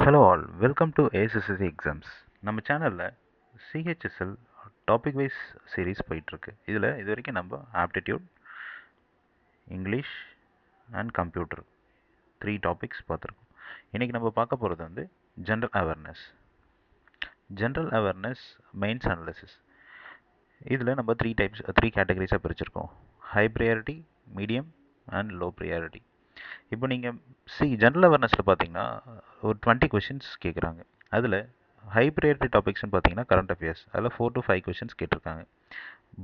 Hello all, welcome to ASSC Exams. நம்ம சேனலில் CHSL topic wise series போயிட்டுருக்கு. இதில் இது வரைக்கும் நம்ம aptitude, English and computer 3 topics பார்த்துருக்கோம். இன்றைக்கி நம்ம பார்க்க போகிறது வந்து general awareness. General awareness mains analysis. இதில் நம்ம 3 கேட்டகரிஸாக பிரிச்சிருக்கோம். High priority, medium and low priority. இப்போ நீங்கள் ஜென்ரல் அவேர்னஸில் பார்த்தீங்கன்னா ஒரு 20 கொஷின்ஸ் கேட்குறாங்க. அதில் ஹை ப்ரையாரிட்டி டாபிக்ஸ்னு பார்த்தீங்கன்னா கரண்ட் அஃபேர்ஸ், அதில் 4 to 5 கொஷின்ஸ் கேட்டிருக்காங்க.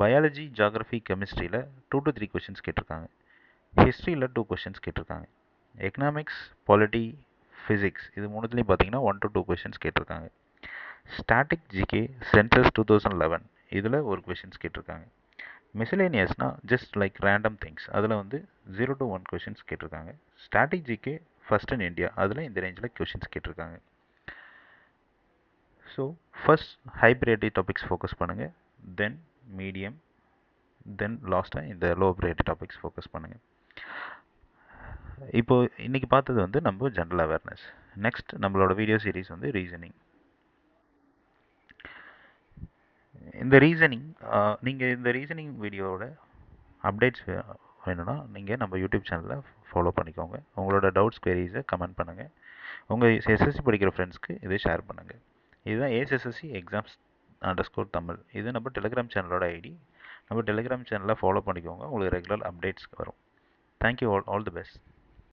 பயாலஜி, ஜியாகிரஃபி, கெமிஸ்ட்ரியில் 2 to 3 கொஷின்ஸ் கேட்டிருக்காங்க. ஹிஸ்ட்ரியில் 2 கொஷின்ஸ் கேட்டிருக்காங்க. எக்கனாமிக்ஸ், பாலிட்டி, ஃபிசிக்ஸ் இது மூணுத்துலேயும் பார்த்தீங்கன்னா 1 to 2 கொஷின்ஸ் கேட்டிருக்காங்க. ஸ்டாட்டிக் ஜிகே, சென்சஸ் 2011 இதில் ஒரு கொஷின்ஸ் கேட்டிருக்காங்க. மிஸ்லேனியஸ்னா ஜஸ்ட் லைக் ரேண்டம் திங்ஸ், அதில் வந்து 0 to 1 கொஷின்ஸ் கேட்டிருக்காங்க. Static GK first in India, அதில் இந்த ரேஞ்சில் கொஷின்ஸ் கேட்டிருக்காங்க. So first high priority topics focus பண்ணுங்கள், தென் மீடியம், தென் லாஸ்ட்டாக இந்த லோ ப்ரையாரிட்டி டாபிக்ஸ் ஃபோக்கஸ் பண்ணுங்கள். இப்போது இன்றைக்கி பார்த்தது வந்து நம்ம ஜென்ரல் அவேர்னஸ். நெக்ஸ்ட் நம்மளோட வீடியோ சீரிஸ் வந்து ரீசனிங். இந்த ரீசனிங் நீங்கள் இந்த ரீசனிங் வீடியோவோட அப்டேட்ஸ் வேணும்னா நீங்கள் நம்ம யூடியூப் சேனலில் ஃபாலோ பண்ணிக்கோங்க. உங்களோட டவுட்ஸ், குவெரிஸை கமெண்ட் பண்ணுங்கள். உங்கள் எஸ்எஸ்சி படிக்கிற ஃப்ரெண்ட்ஸ்க்கு இதை ஷேர் பண்ணுங்கள். இதுதான் ASSC எக்ஸாம்ஸ் _தமிழ். இது நம்ம டெலிகிராம் சேனலோட ஐடி. நம்ம டெலிகிராம் சேனலை ஃபாலோ பண்ணிக்கோங்க, உங்களுக்கு ரெகுலர் அப்டேட்ஸ் வரும். Thank you all the best.